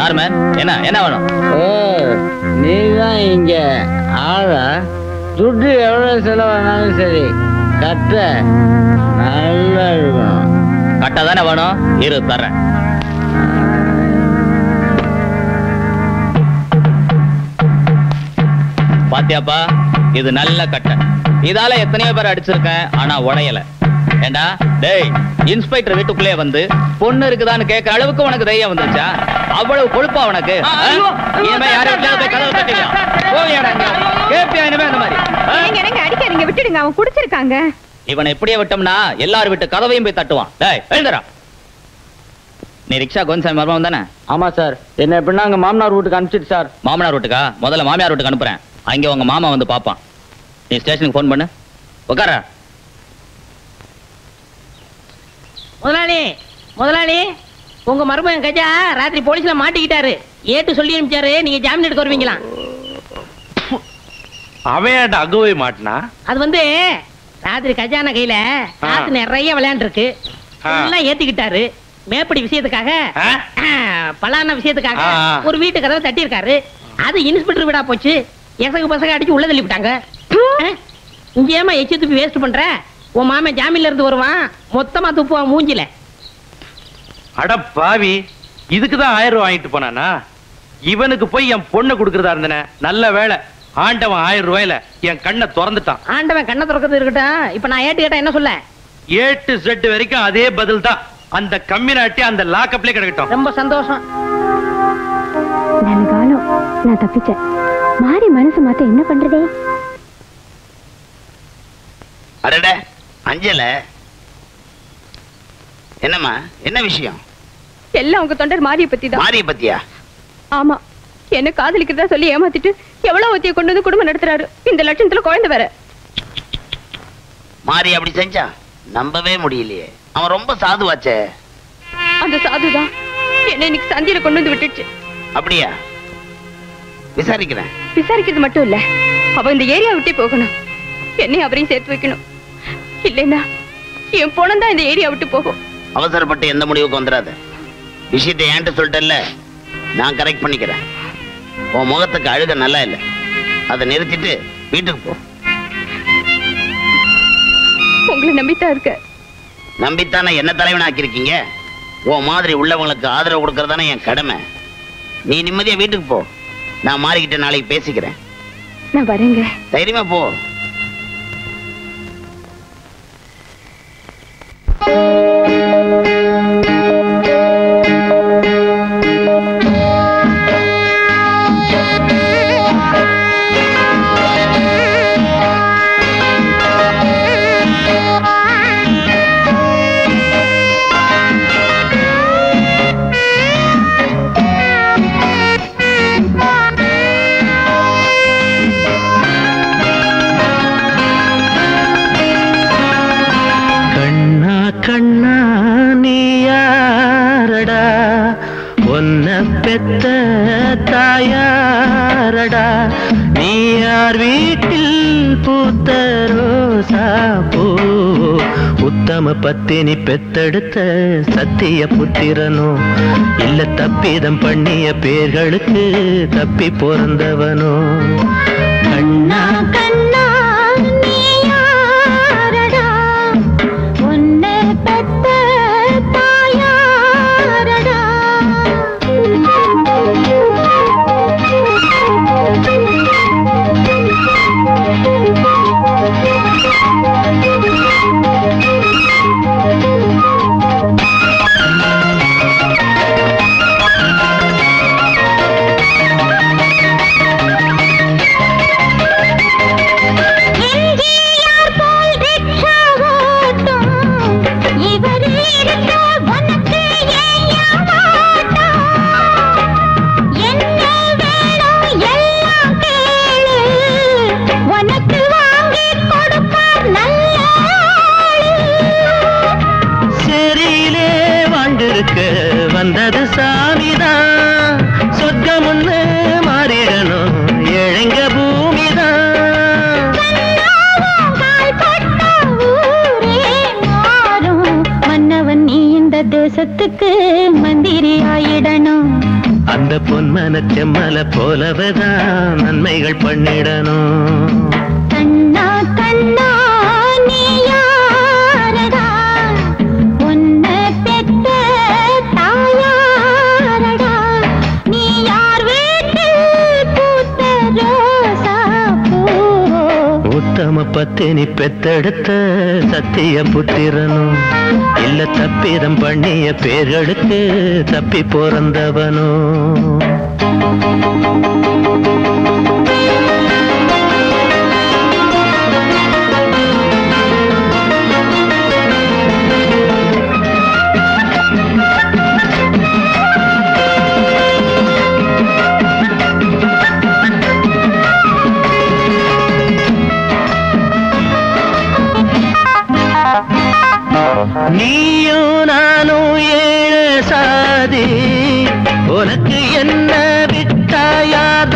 யார் மேன்? என்ன வேணும்? நீதான் இங்க ஆளா? துட்டு எவ்வளவு செலவானாலும் சரி, கட்ட நல்லா இருக்கணும். கட்ட தானே வேணும், இரு தர்றேன். பாத்தியாப்பா, இது நல்ல கட்டை. இதால எத்தனையோ பேர் அடிச்சிருக்கேன், ஆனா உடையல. ஏண்டா டேய், இன்ஸ்பெக்டர் வீட்டுக்குள்ளே வந்து பொண்ணு இருக்குதான்னு கேட்கிற அளவுக்கு உனக்கு தைரியம் வந்துச்சா? அவ்வளவு கொழுப்பா உனக்கு? இனிமே யாரும் போய் கதவை தட்டியா போவியாடாங்க? கேப்பியா இனிமே அந்த மாதிரி? அடிக்காதீங்க, விட்டுடுங்க, அவன் குடிச்சிருக்காங்க. இவனை எப்படியே விட்டோம்னா எல்லாரும் விட்டு கதவையும் போய் தட்டுவான். டேய் எழுதுறா. நீ ரிக்ஷா கோன்சாமி மர்மம் தானே? ஆமா சார். என்ன எப்படின்னா அங்க மாமனார் வீட்டுக்கு அனுப்பிச்சிட்டு சார். மாமனார் வீட்டுக்கா? முதல்ல மாமியார் வீட்டுக்கு அனுப்புறேன். அங்கே உங்க மாமா வந்து பாப்பான். நீ ஸ்டேஷனுக்கு போன் பண்ணு. உட்கார. முதலாளி, உங்க மருமகன் கஜா ராத்திரி போலீஸ்ல மாட்டிக்கிட்டாரு. ஏட்டு சொல்லி அனுப்பிச்சாரு, நீங்க ஜாமீன் எடுக்க வருவீங்களா? அவன் அகவே மாட்டினா? அது வந்து ராத்திரி கஜான கையில காத்து நிறைய விளையாண்டு இருக்கு, எல்லாம் ஏத்திக்கிட்டாரு. மேப்படி விஷயத்துக்காக, பலான விஷயத்துக்காக ஒரு வீட்டு கதவை தட்டி இருக்காரு. அது இன்ஸ்பெக்டர் வீடா போச்சு. எசகு பசங்க அடிச்சு உள்ள தள்ளி விட்டாங்க. இங்க ஏமா எச்சு துப்பி வேஸ்ட் பண்ற? உன் மாமன் ஜாமீன்ல இருந்து வருவான், மொத்தமா துப்புவான் மூஞ்சில. அட பாவி, இதுக்குதான் 1000 வாங்கிட்டு போனானா? இவனுக்கு போய் என் பொண்ணை கொடுக்கறதா இருந்தன. நல்ல வேலை, ஆண்டவன் 1000 ரூபாயில என் கண்ணை திறந்துட்டான். ஆண்டவன் கண்ணை திறக்கிறது இருக்கட்டும், இப்ப நான் ஏட்டு கேட்டா என்ன சொல்ல? ஏட்டு செட்டு வரைக்கும் அதே பதில் தான். அந்த கம்மினாட்டி அந்த லாக்கப்ல கிடக்கட்டும். ரொம்ப சந்தோஷம். நல்ல காலம், நான் தப்பிச்சேன். மாறி மனசு மாத்த என்ன பண்றதே? அடட அஞ்சல, என்னம்மா, என்ன விஷயம்? எல்லாம் உங்க தொண்டர் மாரிய பத்தி தான். மாரிய பத்தியா? ஆமா, என்ன காதலிக்கிறதா சொல்லி ஏமாத்திட்டு எவ்வளவு ஒத்திய கொண்டு வந்து குடும்பம் நடத்துறாரு. இந்த லட்சணத்துல குழந்தை வேற. மாரி அப்படி செஞ்சா நம்பவே முடியலையே. அவன் ரொம்ப சாதுவாச்சே. அந்த சாதுதான் என்ன இன்னைக்கு சந்தியில கொண்டு வந்து விட்டுச்சு. அப்படியா? விசாரிக்கிறேன். விசாரிக்கிறது மட்டும் இல்ல, அவ இந்த ஏரியா விட்டே போகணும். என்னை அவரையும் சேர்த்து வைக்கணும். இல்லைன்னா என் பொண்ணு தான் இந்த ஏரியா விட்டு போகும். அவசரப்பட்டு எந்த முடிவுக்கு வந்துடாத. விஷயத்தை ஏன்ட்டு சொல்லிட்டல்ல, நான் கரெக்ட் பண்ணிக்கிறேன். உன் முகத்துக்கு அழுக நல்லா இல்லை, அதை நிறுத்திட்டு வீட்டுக்கு போ. உங்களை நம்பித்தான் இருக்க. நம்பித்தானே என்ன தலைவன் ஆக்கியிருக்கீங்க. உன் மாதிரி உள்ளவங்களுக்கு ஆதரவு கொடுக்கறதானே என் கடமை. நீ நிம்மதியா வீட்டுக்கு போ. நான் மாறிக்கிட்ட நாளைக்கு பேசிக்கிறேன். நான் வரேங்க. தைரியமா போ. பெத்த தாயாரடா நீ யார் வீட்டில் பூத்த ரோசா பூ உத்தம பத்தினி பெத்தெடுத்த சத்திய புத்திரனோ இல்ல தப்பிதம் பண்ணிய பேர்களுக்கு தப்பி பிறந்தவனோ கண்ணா கண்ணா நீ யாரடா உன்னை பெத்த தாயாரடா வந்தது சாமிதான் சொர்க்கம் ஒண்ணு மாறிடணும் ஏழைங்க பூமிதான் மன்னவன் நீ இந்த தேசத்துக்கு மந்திரி ஆயிடணும் இந்த பொன்மன செம்மல போலவேதான் நன்மைகள் பண்ணிடணும். கண்ணா கண்ணா நீ யாரடா, உன்னை பெத்த தாயாரடா, நீ யார் வீட்டில் பூத்த ரோசா பூ. உத்தம பத்தினி பெத்தெடுத்த சத்திய புத்திரனும் இல்ல தப்பிதம் பண்ணிய பேர்களுக்கு தப்பி பிறந்தவனோ. நீயும் நானும் ஏழு சாதி, உனக்கு என்ன விட்டாயாதானாதி.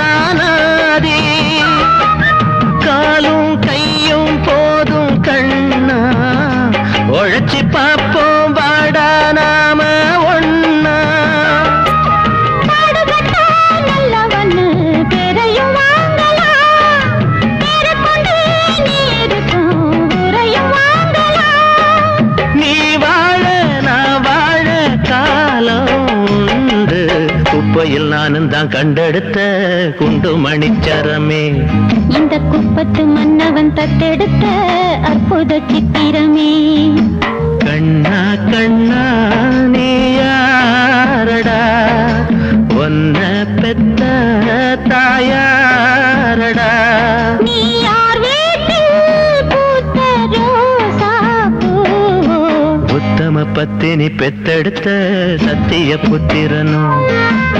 காலும் கையும் போதும் கண்ணா, உழைச்சி பார்ப்போம் வாடா நாம ஒண்ணா. நல்லவன்னு பேரையும் வாங்கலாம், பேரை கொண்டு நீ இருக்கும் ஊரையும் வாங்கலாம். நீ வாழ நான் வாழ காலம் உண்டு, குப்பையில் நானும் தான் கண்டெடுத்த குண்டு மணிச்சரமே. இந்த குப்பத்து மன்னவன் தத்தெடுத்த அற்புத சித்திரமே. கண்ணா கண்ணா நீ யாரடா, உன்னை பெத்த தாயாரடா, நீ யார் வீட்டில் பூத்த ரோசா பூ. உத்தம பத்தினி பெத்தெடுத்த சத்திய புத்திரனும்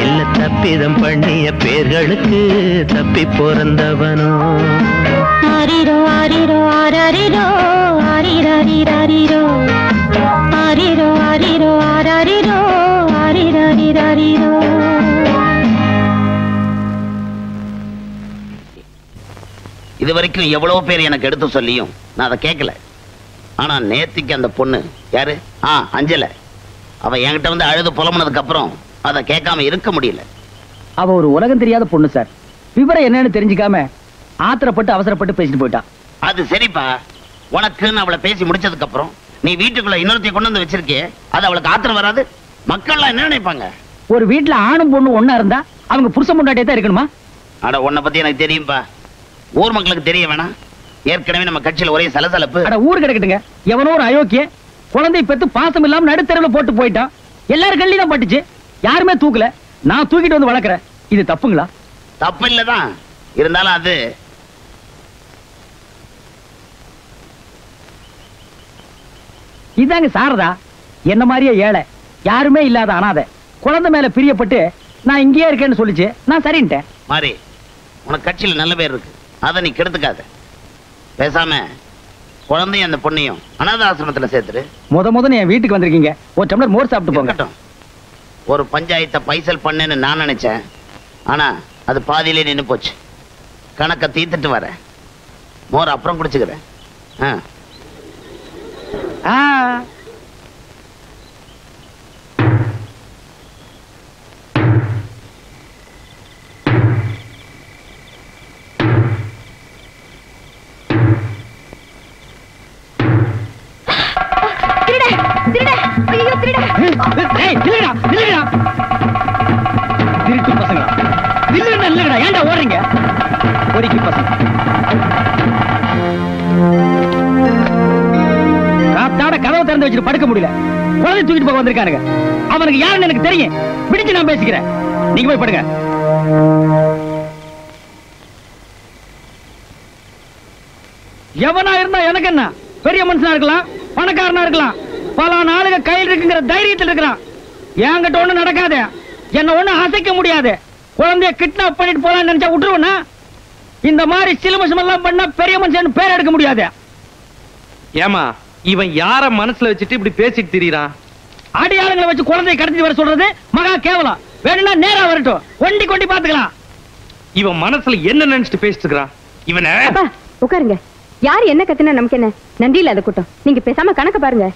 இல்ல தப்பிதம் பண்ணிய பேர்களுக்கு தப்பி பிறந்தவனோ. ஆரிரோ ஆரிரோ ஆராரிரோ ஆரிரரிரரிரோ, ஆரிரோ ஆரிரோ ஆராரிரோ ஆரிரரிரரிரோ. இது வரைக்கும் எவ்வளவு பேர் எனக்கு எடுத்து சொல்லியும் நான் அதை கேட்கல. ஆனா நேத்திக்கு அந்த பொண்ணு யாரு, அஞ்சல, அவ என்கிட்ட வந்து அழுது புலம்புனதுக்கு அப்புறம் அதை கேட்காம இருக்க முடியல. அவ ஒரு உலகம் தெரியாத பொண்ணு சார். விவரம் என்னன்னு தெரிஞ்சுக்காம ஆத்திரப்பட்டு அவசரப்பட்டு பேசிட்டு போயிட்டான். அது சரிப்பா, உனக்குன்னு அவளை பேசி முடிச்சதுக்கு அப்புறம் நீ வீட்டுக்குள்ள இன்னொருத்தையும் கொண்டு வந்து வச்சிருக்கே, அது அவளுக்கு ஆத்திரம் வராது? மக்கள்லாம் என்ன நினைப்பாங்க? ஒரு வீட்டுல ஆணும் பொண்ணு ஒண்ணா இருந்தா அவங்க புருஷன் பொண்டாட்டியே தான் இருக்கணுமா? அட உன்னை பத்தி எனக்கு தெரியும்பா, ஊர் மக்களுக்கு தெரிய வேணாம். ஏற்கனவே நம்ம கட்சியில ஒரே சலசலப்பு. அட ஊர் கிடக்கட்டுங்க, எவனோ ஒரு அயோக்கிய குழந்தை பெத்து பாசம் இல்லாம நடுத்தரவுல போட்டு போயிட்டான். எல்லாரும் கல்வி தான் பட்டுச்சு, யாருமே தூக்கல. நான் தூக்கிட்டு வந்து வளர்க்கறேன். இது தப்புங்களா? தப்பு இல்லதான், இருந்தாலும் அது இதாங்க சாரதா, என்ன மாதிரியே ஏழை, யாருமே இல்லாத அனாதை, குழந்தை மேல பிரியப்பட்டு நான் இங்கேயே இருக்கேன்னு சொல்லிச்சு. நான் சரின்ட்டேன். மாறி, உனக்கு கட்சியில நல்ல பேர் இருக்கு, அதை நீ கெடுத்துக்காத. பேசாம குழந்தையும் அந்த பொண்ணையும் அனாதை ஆசிரமத்துல சேர்த்துரு. முத என் வீட்டுக்கு வந்திருக்கீங்க, ஒரு டம்ளர் மோர் சாப்பிட்டு போங்க. ஒரு பஞ்சாயத்தை பைசல் பண்ணேன்னு நான் நினைச்சேன், ஆனா அது பாதியிலே நின்னு போச்சு. கணக்க தீர்த்துட்டு வர, மோர் அப்புறம் குடிச்சுக்கிறேன். திருட்டு பசங்களா, இல்லடா, ஏன்டா ஓடுறீங்க? பொறுக்கி பசங்க, காத்தாட கதவை திறந்து வச்சுட்டு படுக்க முடியல. குழந்தை தூக்கிட்டு போக வந்திருக்கானுங்க. அவனுக்கு யாருன்னு எனக்கு தெரியும். பிடிச்சு நான் பேசிக்கிறேன், நீங்க போய் படுங்க. எவனா இருந்தா எனக்கு என்ன? பெரிய மனுஷனா இருக்கலாம், பணக்காரனா இருக்கலாம், பல நாளுங்க கையில் இருக்குங்கிற தைரியத்தில் இருக்கிறான். என்கிட்ட ஒண்ணு நடக்காது, என்ன ஒண்ணு அசைக்க முடியாது. குழந்தைய கிட்னாப் பண்ணிட்டு போலான்னு நினைச்சா விட்டுருவா? இந்த மாதிரி சிலுமசம் எல்லாம் பண்ணா பெரிய மனுஷன் பேர் எடுக்க முடியாது. ஏமா இவன் யார மனசுல வச்சுட்டு இப்படி பேசிட்டு திரியறான்? அடியாளங்களை வச்சு குழந்தையை கடத்தி வர சொல்றது மகா கேவலம். வேணும்னா நேரா வரட்டும், கொண்டி கொண்டி பாத்துக்கலாம். இவன் மனசுல என்ன நினைச்சிட்டு பேசிட்டு இருக்கான்? இவனை உட்காருங்க. யாரு என்ன கத்துனா நமக்கு என்ன? நன்றி இல்லாத கூட்டம். நீங்க பேசாம கணக்கு பாருங்க.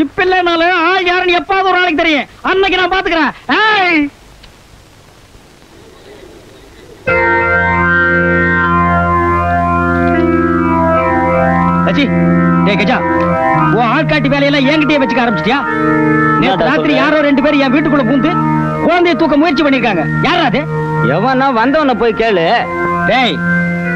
இப்ப இல்லனாலும் ஆள் யாருன்னு எப்பாவது ஒரு நாளைக்கு தெரியும். அன்னைக்கு நான் பாத்துக்கிறேன். சி டேய் கஜா உன் ஆள்காட்டி வேலையெல்லாம் என்கிட்டயே வச்சுக்க ஆரம்பிச்சிட்டியா? நேத்து ராத்திரி யாரோ 2 பேர் என் வீட்டுக்குள்ள பூந்து குழந்தைய தூக்க முயற்சி பண்ணிருக்காங்க. யாரா அது? எவனா வந்தவன போய் கேளு. டேய்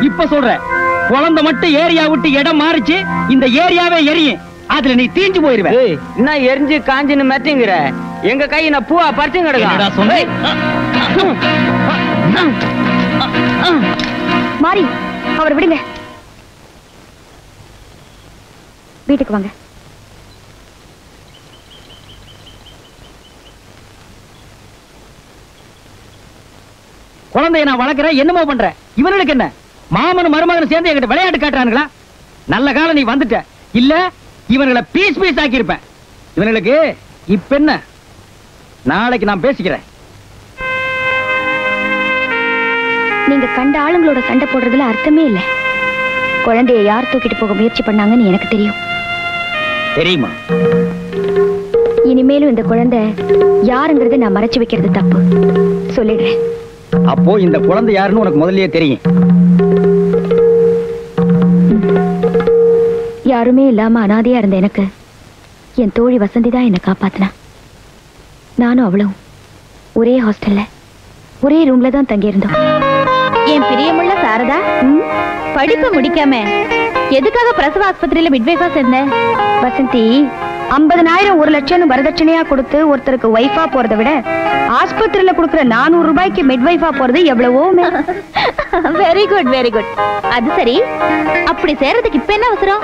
இப்ப சொல்றேன், குழந்தை மட்டும் ஏரியா விட்டு இடம் மாறிச்சு இந்த ஏரியாவே எரியும். அதுல நீ தீஞ்சு போயிருவே. என்ன எரிஞ்சு காஞ்சின்னு மெட்டிங்கிற? எங்க கை நான் பூவா பறிச்சு கிடக்கா சொன்னேன். மாறி அவரை விடுங்க, வீட்டுக்கு வாங்க. குழந்தைய நான் வளர்க்கிறேன், என்னமோ பண்றேன். இவனுக்கு என்ன? மாமனும் மருமகனும் சேர்ந்து என்கிட்ட விளையாட்டு காட்டுறானுங்களா? நல்ல காலம் நீ வந்துட்ட, இல்ல இவனுங்களை பீஸ் பீஸ் ஆக்கி இருப்பேன். இவனுக்கு இப்ப என்ன, நாளைக்கு நான் பேசிக்கிறேன். நீங்க கண்ட ஆளுங்களோட சண்டை போடுறதுல அர்த்தமே இல்ல. குழந்தைய யார் தூக்கிட்டு போக முயற்சி பண்ணாங்கன்னு எனக்கு தெரியும். தெரியுமா? இனிமேலும் இந்த குழந்தை யாருங்கிறத நான் மறைச்சு வைக்கிறது தப்பு, சொல்லிடுறேன். அப்போ இந்த குழந்தை யாருன்னு உனக்கு முதல்லயே தெரியும்? யாருமே இல்லாம அனாதையா இருந்த எனக்கு என் தோழி வசந்தி தான் என்னை காப்பாத்தினா. நானும் அவளும் ஒரே ஹாஸ்டல்ல ஒரே ரூம்ல தான் தங்கியிருந்தோம். என் பிரியமுள்ள சாரதா, படிப்பு முடிக்காம எதுக்காக பிரசவ ஆஸ்பத்திரியில மிட்வைஃபா சேர்ந்த? வசந்தி, 50,000 1 லட்சம் வரதட்சணையா கொடுத்து ஒருத்தருக்கு வைஃபா போறதை விட ஆஸ்பத்திரியில கொடுக்கிற 400 ரூபாய்க்கு மிட்வைஃபா போறது எவ்வளவோ. Very good very good. அது சரி, அப்படி சேர்றதுக்கு இப்ப என்ன அவசரம்?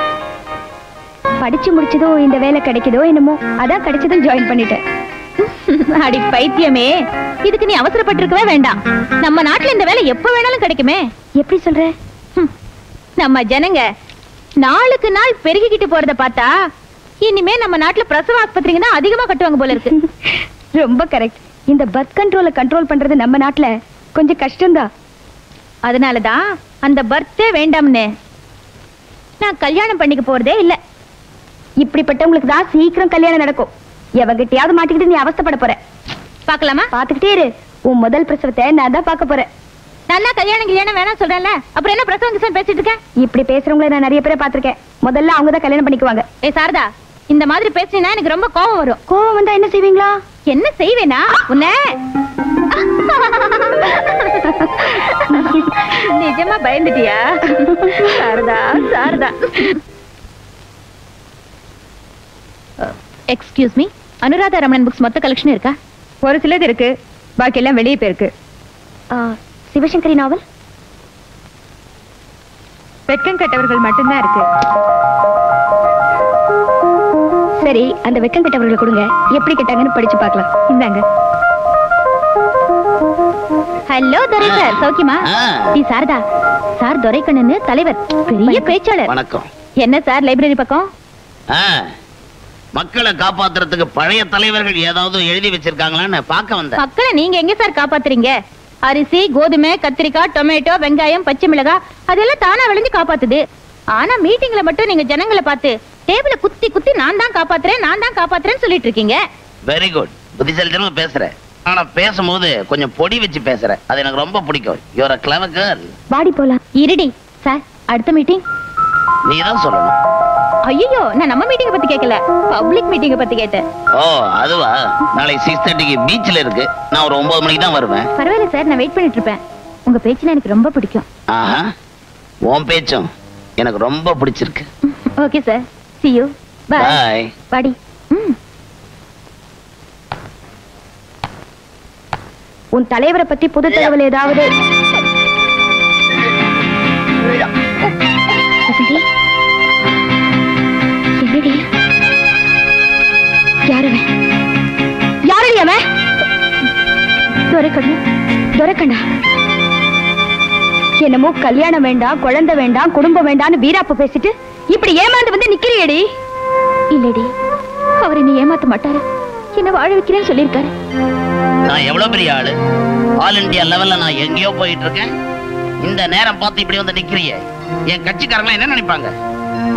படிச்சு முடிச்சதோ இந்த வேலை கிடைக்குதோ என்னமோ, அதான் கிடைச்சதும் ஜாயின் பண்ணிட்டேன். அடி பைத்தியமே, இதுக்கு நீ அவசரப்பட்டிருக்கவே வேண்டாம். நம்ம நாட்டுல இந்த வேலை எப்ப வேணாலும் கிடைக்குமே. எப்படி சொல்ற? நம்ம ஜனங்க நாளுக்கு நாள் பெருகிக்கிட்டு போறத பார்த்தா இனிமே நம்ம நாட்டுல பிரசவ ஆஸ்பத்திரிங்க தான் அதிகமா கட்டுவாங்க போல இருக்கு. ரொம்ப கரெக்ட். இந்த பர்த் கண்ட்ரோல கண்ட்ரோல் பண்றது நம்ம நாட்டுல கொஞ்சம் கஷ்டம்தான். அதனாலதான் அந்த பர்த்தே வேண்டாம்னு நான் கல்யாணம் பண்ணிக்க போறதே இல்ல. இப்படிப்பட்டவங்களுக்கு தான் சீக்கிரம் கல்யாணம் நடக்கும். எவகிட்டயாவது மாட்டிக்கிட்டு நீ அவஸ்தைப்பட போற. பாக்கலாமா? பாத்துக்கிட்டே இரு. உன் முதல் பிரசவத்தை நான் தான் பார்க்க போறேன். நல்லா கல்யாணம் வேணாம் சொல்றேன்ல, அப்புறம் என்ன பிரசவம் கிசவம் பேசிட்டு இருக்க? இப்படி பேசுறவங்களை நான் நிறைய பேரை பாத்திருக்கேன். முதல்ல அவங்க தான் கல்யாணம் பண்ணிக்குவாங்க. ஏ சாரதா, இந்த மாதிரி பேசினா எனக்கு ரொம்ப கோவம் வரும். கோவம் வந்தா என்ன செய்வீங்களா? என்ன செய்வேனா? உன்ன நிஜமா பயந்துட்டியா? Sharada Sharada. Excuse me, Anuradha Ramanan books மொத்த கலெக்ஷன் இருக்கா? ஒரு சிலது இருக்கு, பாக்கி எல்லாம் வெளியே போயிருக்கு. சிவசங்கரி நாவல் வெட்கம் கெட்டவர்கள் மட்டும்தான் இருக்கு. சரி, அந்த வெட்கம் கெட்டவர்கள் கொடுங்க, எப்படி கேட்டாங்கன்னு படிச்சு பார்க்கலாம். இந்தாங்க. ஹலோ துரை சார், சௌக்கியமா? டி சாரதா சார், துரைக்கண்ணன்னு தலைவர், பெரிய பேச்சாளர். வணக்கம். என்ன சார் லைப்ரரி பக்கம்? மக்களை காப்பாத்துறதுக்கு பழைய தலைவர்கள் ஏதாவது எழுதி வச்சிருக்காங்களான்னு பார்க்க வந்தேன். மக்களை நீங்க எங்க சார் காப்பாத்துறீங்க? அரிசி, கோதுமை, கத்திரிக்காய், டொமேட்டோ, வெங்காயம், பச்சை மிளகாய் அதெல்லாம் தானா விளைஞ்சு காப்பாத்துது. ஆனா மீட்டிங்ல மட்டும் நீங்க ஜனங்களை பார்த்து டேபிள குத்தி குத்தி நான் தான் காப்பாத்துறேன்னு சொல்லிட்டு இருக்கீங்க. வெரி குட், புத்திசாலித்தனமா பேசுற. ஆனா பேசும்போது கொஞ்சம் பொடி வச்சு பேசுற, அது எனக்கு ரொம்ப பிடிக்கும். You are a clever girl. வாடி போலாம். இருடி சார், அடுத்த மீட்டிங் நீ தான் சொல்லணும். ஐயோ, நான் நம்ம மீட்டிங் பத்தி கேட்கல, பப்ளிக் மீட்டிங் பத்தி கேட்டேன். ஓ அதுவா? நாளைக்கு 6:30க்கு பீச்ல இருக்கு. நான் ஒரு 9 மணிக்கு தான் வருவேன். பரவாயில்ல சார், நான் வெயிட் பண்ணிட்டு இருப்பேன். உங்க பேச்சுனா எனக்கு ரொம்ப பிடிக்கும். ஆஹா, உன் பேச்சும் எனக்கு ரொம்ப பிடிச்சிருக்கு. Okay sir, see you. Bye. பாடி. உன் தலைவரை பத்தி புது தகவல் ஏதாவது? வசந்தி, என்னடி? யாரடி அவன்? துரைக்கண்ணா. என்னமோ கல்யாணம் வேண்டாம், குழந்தை வேண்டாம், குடும்பம் வேண்டாம்னு வீராப்பு பேசிட்டு இப்படி ஏமாந்து வந்து நிக்கிறியடி. இல்லடி, அவர் என்ன ஏமாத்த மாட்டாரு, என்ன வாழ வைக்கிறேன்னு சொல்லியிருக்காரு. நான் எவ்வளவு பெரிய ஆளு, ஆல் இந்தியா லெவல்ல நான் எங்கேயோ போயிட்டு இருக்கேன். இந்த நேரம் பார்த்து இப்படி வந்து நிக்கிறிய, என் கட்சிக்காரங்க என்ன நினைப்பாங்க?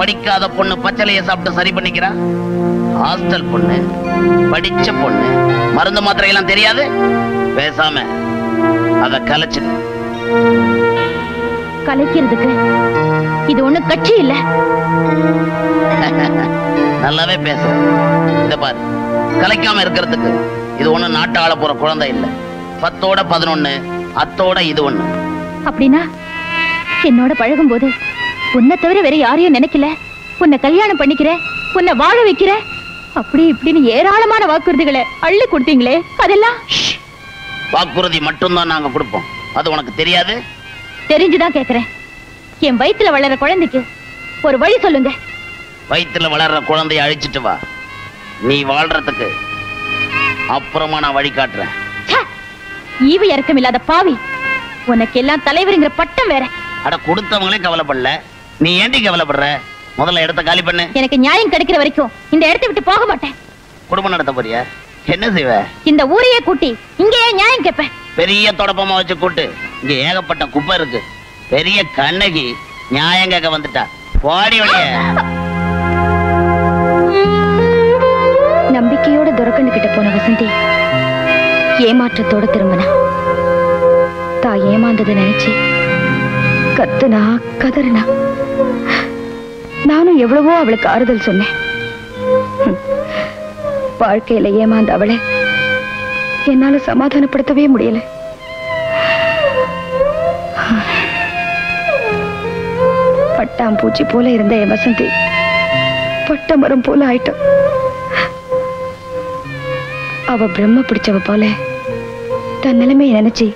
படிக்காத பொண்ணு பச்சளைய சாப்பிட்டு சரி பண்ணிக்கிறா. ஹாஸ்டல் பொண்ணு, படிச்ச பொண்ணு, மருந்து மாத்திரை எல்லாம் தெரியாது. பேசாம அத கலைச்சிடு. கலைக்கிறதுக்கு இது ஒண்ணும் கட்சி இல்ல. நல்லாவே பேசுற. இந்த பாரு, கலைக்காம இருக்கிறதுக்கு இது ஒண்ணு நாட்டு ஆள போற குழந்தை இல்ல. 10ஓட 11, அத்தோட இது ஒண்ணு. அப்படின்னா என்னோட பழகும் போது உன்னை தவிர வேற யாரையும் நினைக்கல, உன்னை கல்யாணம் பண்ணிக்கிற, உன்னை வாழ வைக்கிற, அப்படி இப்படின்னு ஏராளமான வாக்குறுதிகளை அள்ளி கொடுத்தீங்களே, அதெல்லாம் வாக்குறுதி மட்டும்தான் நாங்க கொடுப்போம். அது உனக்கு தெரியாது? தெரிஞ்சுதான் கேக்குறேன். என் வயித்துல வளர்ற குழந்தைக்கு ஒரு வழி சொல்லுங்க. வயித்துல வளர்ற குழந்தைய அழிச்சிட்டு வா, நீ வாழ்றதுக்கு அப்புறமா நான் வழி காட்டுறேன். ஈவு இறக்கம் இல்லாத பாவி, உனக்கு எல்லாம் தலைவருங்கிற பட்டம் வேற. அட, கொடுத்தவங்களே கவலைப்படல, நீ ஏண்டி கவலைப்படுற? முதல்ல இடத்த காலி பண்ணு. எனக்கு நியாயம் கிடைக்கிற வரைக்கும் இந்த இடத்தை விட்டு போக மாட்டேன். குடும்பம் நடத்த போறியா? என்ன செய்வ? இந்த ஊரையே கூட்டி இங்கேயே நியாயம் கேட்பேன். பெரிய தொடப்பமா வச்சு கூட்டு. இங்க ஏகப்பட்ட குப்பை இருக்கு. பெரிய கண்ணகி நியாயம் கேட்க வந்துட்டா. போடி வழிய. நம்பிக்கையோட துரக்கண்டு கிட்ட போன வசந்தி ஏமாற்றத்தோட திரும்பினா. தான் ஏமாந்ததை நினைச்சு கத்துனா கதறினா. நானும் எவ்வளவோ அவளுக்கு ஆறுதல் சொன்னேன். வாழ்க்கையில ஏமாந்த அவளை என்னால சமாதானப்படுத்தவே முடியல. பட்டாம்பூச்சி போல இருந்த என் வசந்தி பட்டமரம் போல ஆயிட்டோம். அவ பிரம்ம பிடிச்சவ போல தன் நிலைமையை நினைச்சு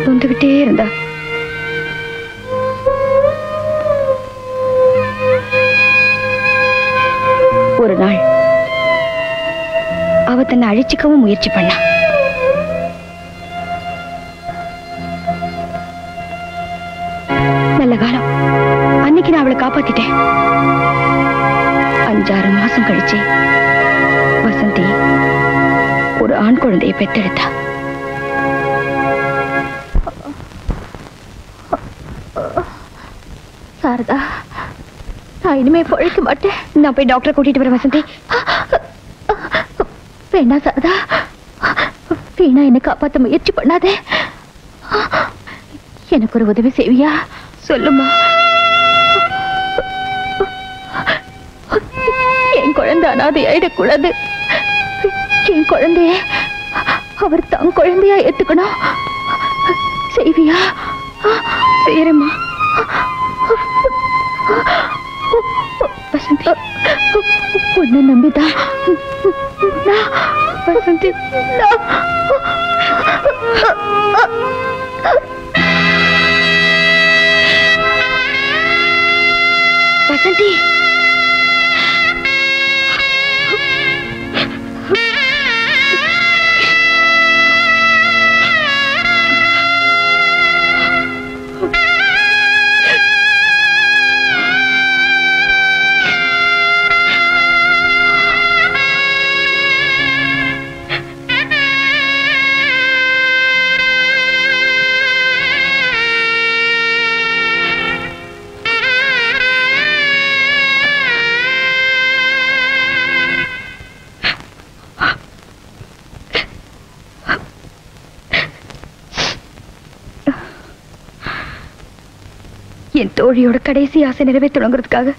நொந்துகிட்டே இருந்தா. ஒரு நாள் அவ தன்னை அழிச்சுக்கவும் முயற்சி பண்ணா. நல்ல காலம், அன்னைக்கு நான் அவளை காப்பாத்திட்டேன். 5-6 மாசம் கழிச்சு வசந்தி ஒரு ஆண் குழந்தையை பெற்றெடுத்தா. சாரதா, நான் இனிமே பொழைக்க மாட்டேன். நான் போய் டாக்டரை கூட்டிட்டு வரேன். வசந்தி, வேண்டாம் சாரதா, வீணா என்னை காப்பாற்ற முயற்சி பண்ணாதே. எனக்கு ஒரு உதவி செய்வியா? சொல்லுமா. என் குழந்தை அனாதை ஆயிடக்கூடாது. என் குழந்தைய அவர் தன் குழந்தையா ஏத்துக்கணும். செய்வியா? செய்யறேம்மா. வசந்தி, உன்னை நம்பிதான் வசந்தி. வசந்தி, என் தோழியோட கடைசி ஆசை நிறைவேற்றணுங்கிறதுக்காக